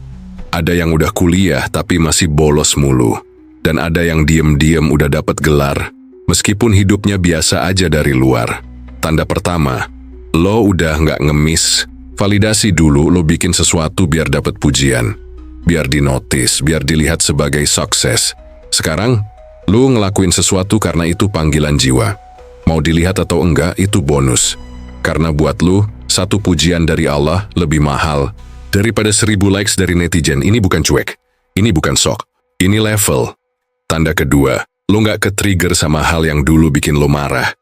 ada yang udah kuliah tapi masih bolos mulu, dan ada yang diem-diem udah dapat gelar, meskipun hidupnya biasa aja dari luar. Tanda pertama, lo udah nggak ngemis. Validasi dulu, lo bikin sesuatu biar dapat pujian, biar dinotis, biar dilihat sebagai sukses. Sekarang, lo ngelakuin sesuatu karena itu panggilan jiwa. Mau dilihat atau enggak, itu bonus. Karena buat lo, satu pujian dari Allah lebih mahal daripada 1000 likes dari netizen. Ini bukan cuek, ini bukan sok, ini level. Tanda kedua, lo nggak ke-trigger sama hal yang dulu bikin lo marah.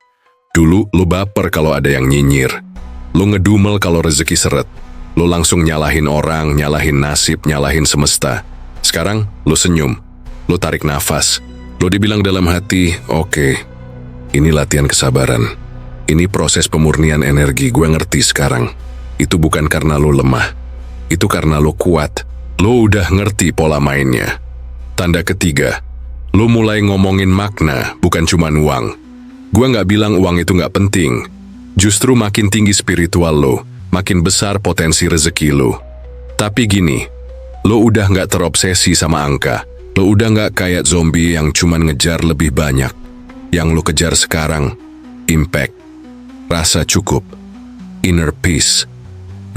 Dulu lo baper kalau ada yang nyinyir, lo ngedumel kalau rezeki seret, lo langsung nyalahin orang, nyalahin nasib, nyalahin semesta. Sekarang lo senyum, lo tarik nafas, lo dibilang dalam hati, oke, ini latihan kesabaran. Ini proses pemurnian energi, gue ngerti sekarang. Itu bukan karena lo lemah, itu karena lo kuat. Lo udah ngerti pola mainnya. Tanda ketiga, lo mulai ngomongin makna, bukan cuma uang. Gue nggak bilang uang itu nggak penting. Justru makin tinggi spiritual lo, makin besar potensi rezeki lo. Tapi gini, lo udah nggak terobsesi sama angka. Lo udah nggak kayak zombie yang cuma ngejar lebih banyak. Yang lo kejar sekarang, impact, rasa cukup, inner peace,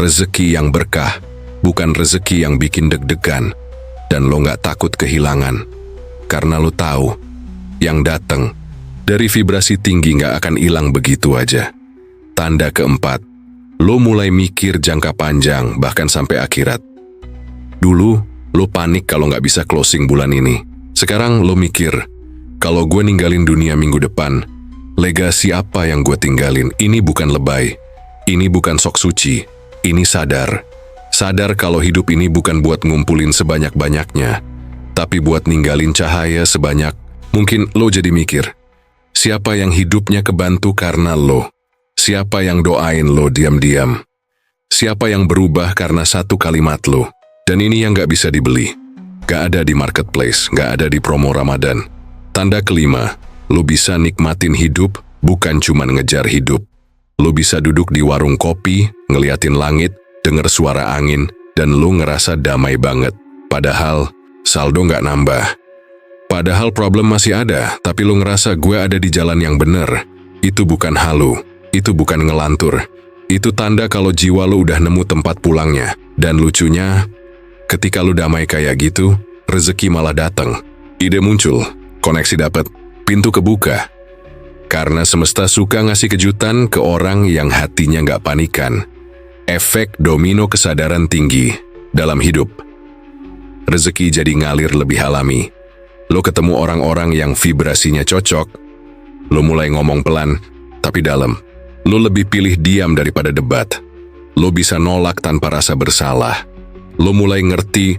rezeki yang berkah, bukan rezeki yang bikin deg-degan, dan lo nggak takut kehilangan, karena lo tahu, yang datang dari vibrasi tinggi nggak akan hilang begitu aja. Tanda keempat, lo mulai mikir jangka panjang, bahkan sampai akhirat. Dulu, lo panik kalau nggak bisa closing bulan ini. Sekarang lo mikir, kalau gue ninggalin dunia minggu depan, legasi apa yang gue tinggalin? Ini bukan lebay, ini bukan sok suci, ini sadar. Sadar kalau hidup ini bukan buat ngumpulin sebanyak-banyaknya, tapi buat ninggalin cahaya sebanyak. Mungkin lo jadi mikir, siapa yang hidupnya kebantu karena lo? Siapa yang doain lo diam-diam? Siapa yang berubah karena satu kalimat lo? Dan ini yang gak bisa dibeli. Gak ada di marketplace, gak ada di promo Ramadan. Tanda kelima, lo bisa nikmatin hidup, bukan cuma ngejar hidup. Lo bisa duduk di warung kopi, ngeliatin langit, denger suara angin, dan lo ngerasa damai banget. Padahal, saldo nggak nambah. Padahal problem masih ada, tapi lo ngerasa gue ada di jalan yang bener. Itu bukan halu, itu bukan ngelantur. Itu tanda kalau jiwa lo udah nemu tempat pulangnya. Dan lucunya, ketika lo damai kayak gitu, rezeki malah datang. Ide muncul, koneksi dapet, pintu kebuka. Karena semesta suka ngasih kejutan ke orang yang hatinya nggak panikan. Efek domino kesadaran tinggi dalam hidup. Rezeki jadi ngalir lebih alami. Lo ketemu orang-orang yang vibrasinya cocok. Lo mulai ngomong pelan, tapi dalam. Lo lebih pilih diam daripada debat. Lo bisa nolak tanpa rasa bersalah. Lo mulai ngerti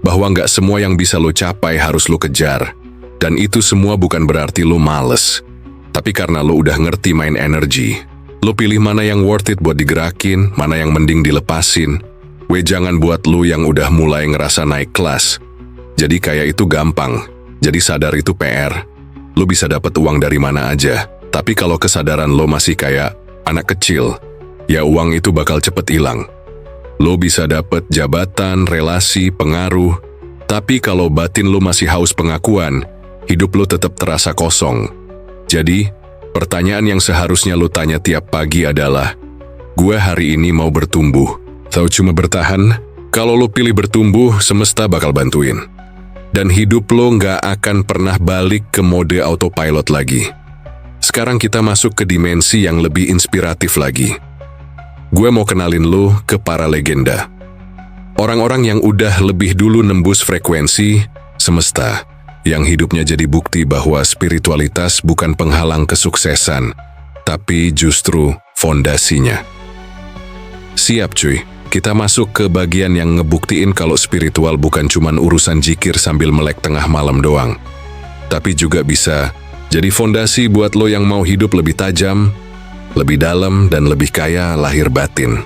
bahwa nggak semua yang bisa lo capai harus lo kejar. Dan itu semua bukan berarti lo males. Tapi karena lo udah ngerti main energi. Lo pilih mana yang worth it buat digerakin, mana yang mending dilepasin. Jangan buat lo yang udah mulai ngerasa naik kelas. Jadi kayak itu gampang. Jadi sadar itu PR. Lo bisa dapat uang dari mana aja. Tapi kalau kesadaran lo masih kayak anak kecil, ya uang itu bakal cepet hilang. Lo bisa dapat jabatan, relasi, pengaruh. Tapi kalau batin lo masih haus pengakuan, hidup lo tetap terasa kosong. Jadi, pertanyaan yang seharusnya lo tanya tiap pagi adalah, gue hari ini mau bertumbuh. Tahu cuma bertahan? Kalau lo pilih bertumbuh, semesta bakal bantuin. Dan hidup lo nggak akan pernah balik ke mode autopilot lagi. Sekarang kita masuk ke dimensi yang lebih inspiratif lagi. Gue mau kenalin lo ke para legenda. Orang-orang yang udah lebih dulu nembus frekuensi semesta, yang hidupnya jadi bukti bahwa spiritualitas bukan penghalang kesuksesan, tapi justru fondasinya. Siap cuy. Kita masuk ke bagian yang ngebuktiin kalau spiritual bukan cuman urusan zikir sambil melek tengah malam doang. Tapi juga bisa jadi fondasi buat lo yang mau hidup lebih tajam, lebih dalam, dan lebih kaya lahir batin.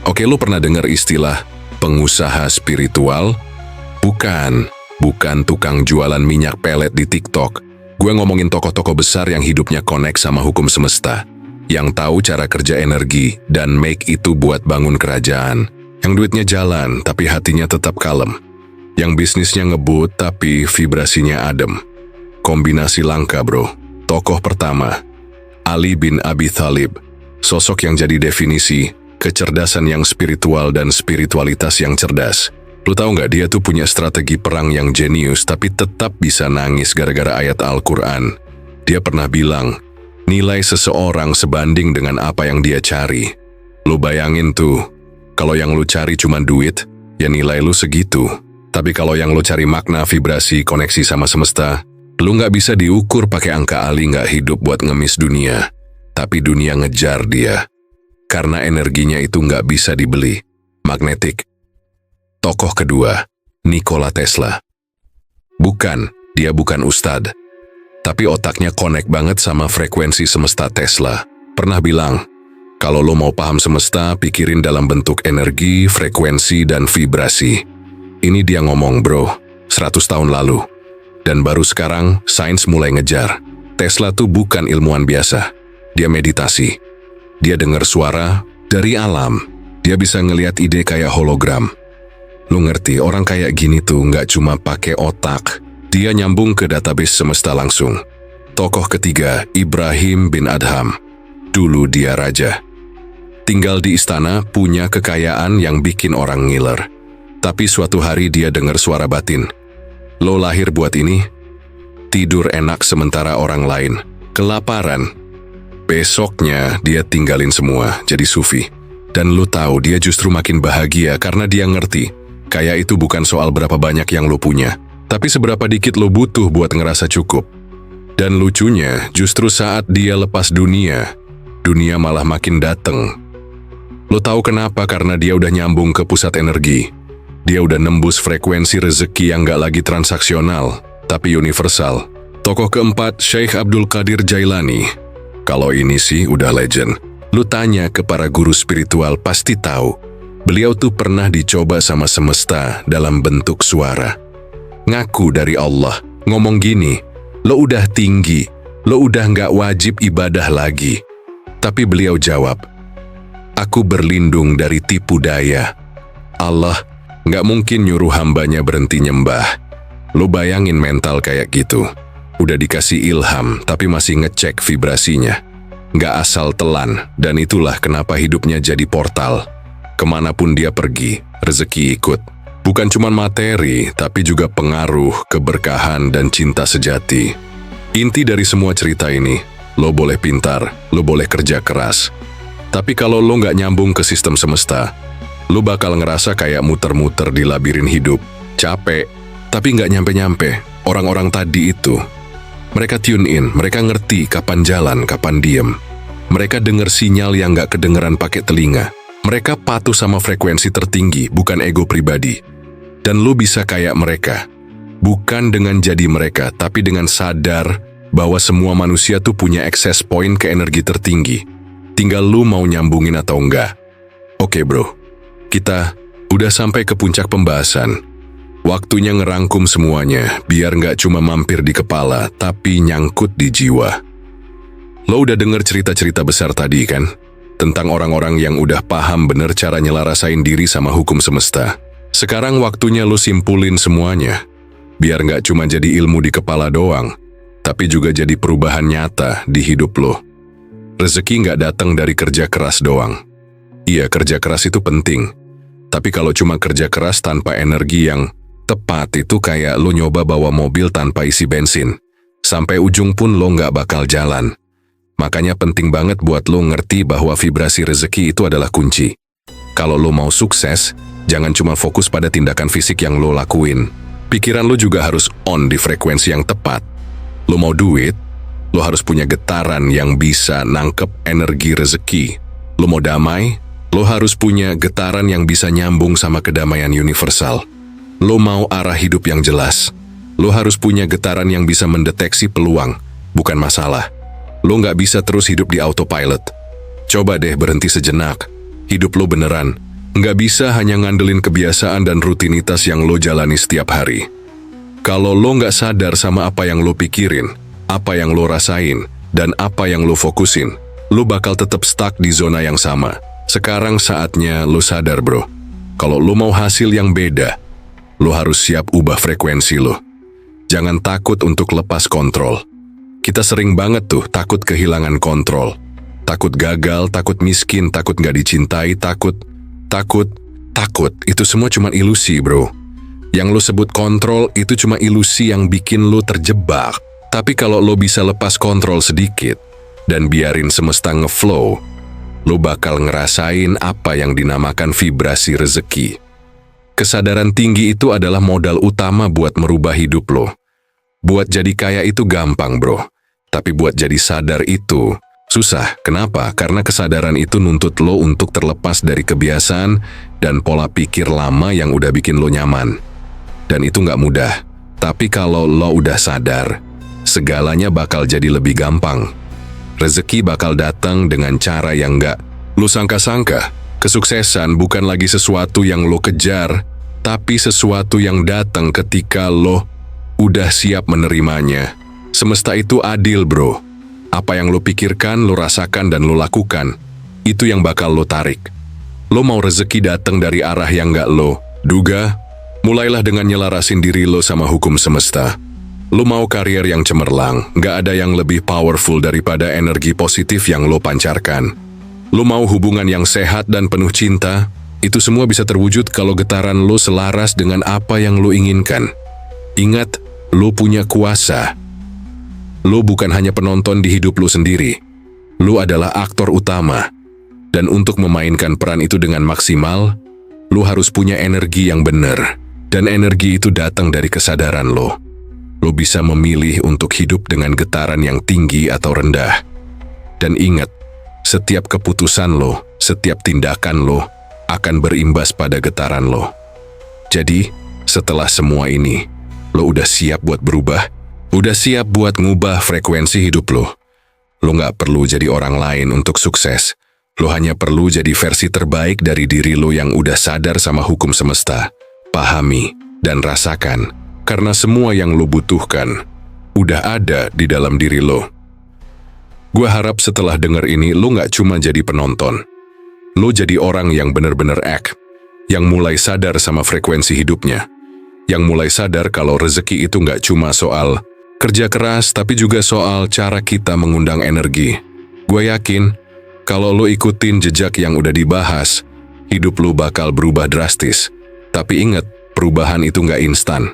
Oke, lo pernah dengar istilah pengusaha spiritual? Bukan tukang jualan minyak pelet di TikTok. Gue ngomongin tokoh-tokoh besar yang hidupnya connect sama hukum semesta. Yang tahu cara kerja energi dan make itu buat bangun kerajaan. Yang duitnya jalan tapi hatinya tetap kalem. Yang bisnisnya ngebut tapi vibrasinya adem. Kombinasi langka bro. Tokoh pertama, Ali bin Abi Thalib. Sosok yang jadi definisi kecerdasan yang spiritual dan spiritualitas yang cerdas. Lu tahu nggak dia tuh punya strategi perang yang jenius tapi tetap bisa nangis gara-gara ayat Al-Quran. Dia pernah bilang, nilai seseorang sebanding dengan apa yang dia cari. Lu bayangin tuh, kalau yang lu cari cuma duit, ya nilai lu segitu. Tapi kalau yang lu cari makna, vibrasi, koneksi sama semesta, lu nggak bisa diukur pakai angka. Ali nggak hidup buat ngemis dunia, tapi dunia ngejar dia. Karena energinya itu nggak bisa dibeli. Magnetik. Tokoh kedua, Nikola Tesla. Dia bukan ustadz. Tapi otaknya connect banget sama frekuensi semesta. Tesla pernah bilang, kalau lo mau paham semesta, pikirin dalam bentuk energi, frekuensi, dan vibrasi. Ini dia ngomong bro, 100 tahun lalu. Dan baru sekarang, sains mulai ngejar. Tesla tuh bukan ilmuwan biasa. Dia meditasi. Dia dengar suara dari alam. Dia bisa ngelihat ide kayak hologram. Lo ngerti, orang kayak gini tuh nggak cuma pakai otak. Dia nyambung ke database semesta langsung. Tokoh ketiga, Ibrahim bin Adham. Dulu dia raja. Tinggal di istana, punya kekayaan yang bikin orang ngiler. Tapi suatu hari dia dengar suara batin. Lo lahir buat ini? Tidur enak sementara orang lain kelaparan. Besoknya dia tinggalin semua, jadi sufi. Dan lo tahu dia justru makin bahagia karena dia ngerti, kaya itu bukan soal berapa banyak yang lo punya, tapi seberapa dikit lo butuh buat ngerasa cukup. Dan lucunya, justru saat dia lepas dunia malah makin dateng. Lo tahu kenapa? Karena dia udah nyambung ke pusat energi. Dia udah nembus frekuensi rezeki yang gak lagi transaksional, tapi universal. Tokoh keempat, Syekh Abdul Qadir Jailani. Kalau ini sih udah legend. Lo tanya ke para guru spiritual pasti tahu. Beliau tuh pernah dicoba sama semesta dalam bentuk suara. Ngaku dari Allah, ngomong gini, lo udah tinggi, lo udah nggak wajib ibadah lagi. Tapi beliau jawab, aku berlindung dari tipu daya. Allah nggak mungkin nyuruh hambanya berhenti nyembah. Lo bayangin mental kayak gitu. Udah dikasih ilham, tapi masih ngecek vibrasinya. Nggak asal telan, dan itulah kenapa hidupnya jadi portal. Kemanapun dia pergi, rezeki ikut. Bukan cuma materi, tapi juga pengaruh, keberkahan, dan cinta sejati. Inti dari semua cerita ini, lo boleh pintar, lo boleh kerja keras. Tapi kalau lo nggak nyambung ke sistem semesta, lo bakal ngerasa kayak muter-muter di labirin hidup. Capek, tapi nggak nyampe-nyampe. Orang-orang tadi itu, mereka tune in, mereka ngerti kapan jalan, kapan diem. Mereka denger sinyal yang nggak kedengeran pakai telinga. Mereka patuh sama frekuensi tertinggi, bukan ego pribadi. Dan lo bisa kayak mereka. Bukan dengan jadi mereka, tapi dengan sadar bahwa semua manusia tuh punya access point ke energi tertinggi. Tinggal lu mau nyambungin atau enggak. Oke bro, kita udah sampai ke puncak pembahasan. Waktunya ngerangkum semuanya, biar nggak cuma mampir di kepala, tapi nyangkut di jiwa. Lo udah denger cerita-cerita besar tadi kan? Tentang orang-orang yang udah paham bener cara nyelarasain diri sama hukum semesta. Sekarang waktunya lo simpulin semuanya. Biar nggak cuma jadi ilmu di kepala doang, tapi juga jadi perubahan nyata di hidup lo. Rezeki nggak datang dari kerja keras doang. Iya, kerja keras itu penting. Tapi kalau cuma kerja keras tanpa energi yang tepat, itu kayak lo nyoba bawa mobil tanpa isi bensin. Sampai ujung pun lo nggak bakal jalan. Makanya penting banget buat lo ngerti bahwa vibrasi rezeki itu adalah kunci. Kalau lo mau sukses, jangan cuma fokus pada tindakan fisik yang lo lakuin. Pikiran lo juga harus on di frekuensi yang tepat. Lo mau duit, lo harus punya getaran yang bisa nangkep energi rezeki. Lo mau damai, lo harus punya getaran yang bisa nyambung sama kedamaian universal. Lo mau arah hidup yang jelas, lo harus punya getaran yang bisa mendeteksi peluang, bukan masalah. Lo nggak bisa terus hidup di autopilot. Coba deh berhenti sejenak. Hidup lo beneran. Nggak bisa hanya ngandelin kebiasaan dan rutinitas yang lo jalani setiap hari. Kalau lo nggak sadar sama apa yang lo pikirin, apa yang lo rasain, dan apa yang lo fokusin, lo bakal tetap stuck di zona yang sama. Sekarang saatnya lo sadar bro. Kalau lo mau hasil yang beda, lo harus siap ubah frekuensi lo. Jangan takut untuk lepas kontrol. Kita sering banget tuh takut kehilangan kontrol. Takut gagal, takut miskin, takut gak dicintai, takut. Itu semua cuma ilusi bro. Yang lo sebut kontrol itu cuma ilusi yang bikin lo terjebak. Tapi kalau lo bisa lepas kontrol sedikit dan biarin semesta ngeflow, lo bakal ngerasain apa yang dinamakan vibrasi rezeki. Kesadaran tinggi itu adalah modal utama buat merubah hidup lo. Buat jadi kaya itu gampang bro. Tapi buat jadi sadar itu susah. Kenapa? Karena kesadaran itu nuntut lo untuk terlepas dari kebiasaan dan pola pikir lama yang udah bikin lo nyaman. Dan itu nggak mudah. Tapi kalau lo udah sadar, segalanya bakal jadi lebih gampang. Rezeki bakal datang dengan cara yang nggak lo sangka-sangka. Kesuksesan bukan lagi sesuatu yang lo kejar, tapi sesuatu yang datang ketika lo udah siap menerimanya. Semesta itu adil bro. Apa yang lo pikirkan, lo rasakan, dan lo lakukan, itu yang bakal lo tarik. Lo mau rezeki datang dari arah yang gak lo duga? Mulailah dengan nyelarasin diri lo sama hukum semesta. Lo mau karier yang cemerlang, gak ada yang lebih powerful daripada energi positif yang lo pancarkan. Lo mau hubungan yang sehat dan penuh cinta, itu semua bisa terwujud kalau getaran lo selaras dengan apa yang lo inginkan. Ingat, lo punya kuasa. Lo bukan hanya penonton di hidup lo sendiri. Lo adalah aktor utama. Dan untuk memainkan peran itu dengan maksimal, lo harus punya energi yang benar. Dan energi itu datang dari kesadaran lo. Lo bisa memilih untuk hidup dengan getaran yang tinggi atau rendah. Dan ingat, setiap keputusan lo, setiap tindakan lo, akan berimbas pada getaran lo. Jadi, setelah semua ini, lo udah siap buat berubah? Udah siap buat ngubah frekuensi hidup lo? Lo gak perlu jadi orang lain untuk sukses. Lo hanya perlu jadi versi terbaik dari diri lo yang udah sadar sama hukum semesta. Pahami dan rasakan, karena semua yang lo butuhkan udah ada di dalam diri lo. Gue harap setelah denger ini lo gak cuma jadi penonton. Lo jadi orang yang bener-bener act, yang mulai sadar sama frekuensi hidupnya, yang mulai sadar kalau rezeki itu gak cuma soal kerja keras, tapi juga soal cara kita mengundang energi. Gue yakin, kalau lo ikutin jejak yang udah dibahas, hidup lo bakal berubah drastis. Tapi ingat, perubahan itu nggak instan.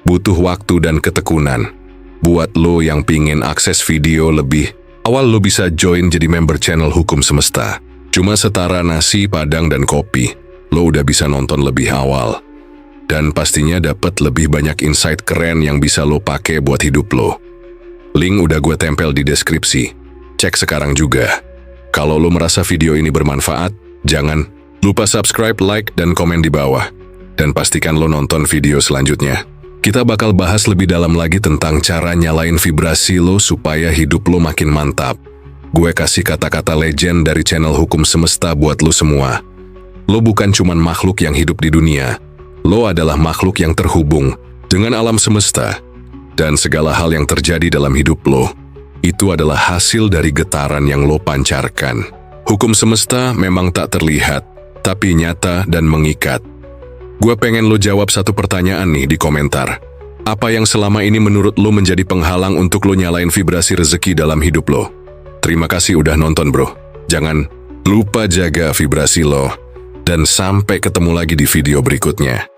Butuh waktu dan ketekunan. Buat lo yang pingin akses video lebih awal, lo bisa join jadi member channel Hukum Semesta. Cuma setara nasi, padang, dan kopi, lo udah bisa nonton lebih awal. Dan pastinya dapat lebih banyak insight keren yang bisa lo pakai buat hidup lo. Link udah gue tempel di deskripsi. Cek sekarang juga. Kalau lo merasa video ini bermanfaat, jangan lupa subscribe, like, dan komen di bawah. Dan pastikan lo nonton video selanjutnya. Kita bakal bahas lebih dalam lagi tentang cara nyalain vibrasi lo supaya hidup lo makin mantap. Gue kasih kata-kata legend dari channel Hukum Semesta buat lo semua. Lo bukan cuman makhluk yang hidup di dunia. Lo adalah makhluk yang terhubung dengan alam semesta. Dan segala hal yang terjadi dalam hidup lo, itu adalah hasil dari getaran yang lo pancarkan. Hukum semesta memang tak terlihat, tapi nyata dan mengikat. Gue pengen lo jawab satu pertanyaan nih di komentar. Apa yang selama ini menurut lo menjadi penghalang untuk lo nyalain vibrasi rezeki dalam hidup lo? Terima kasih udah nonton bro. Jangan lupa jaga vibrasi lo. Dan sampai ketemu lagi di video berikutnya.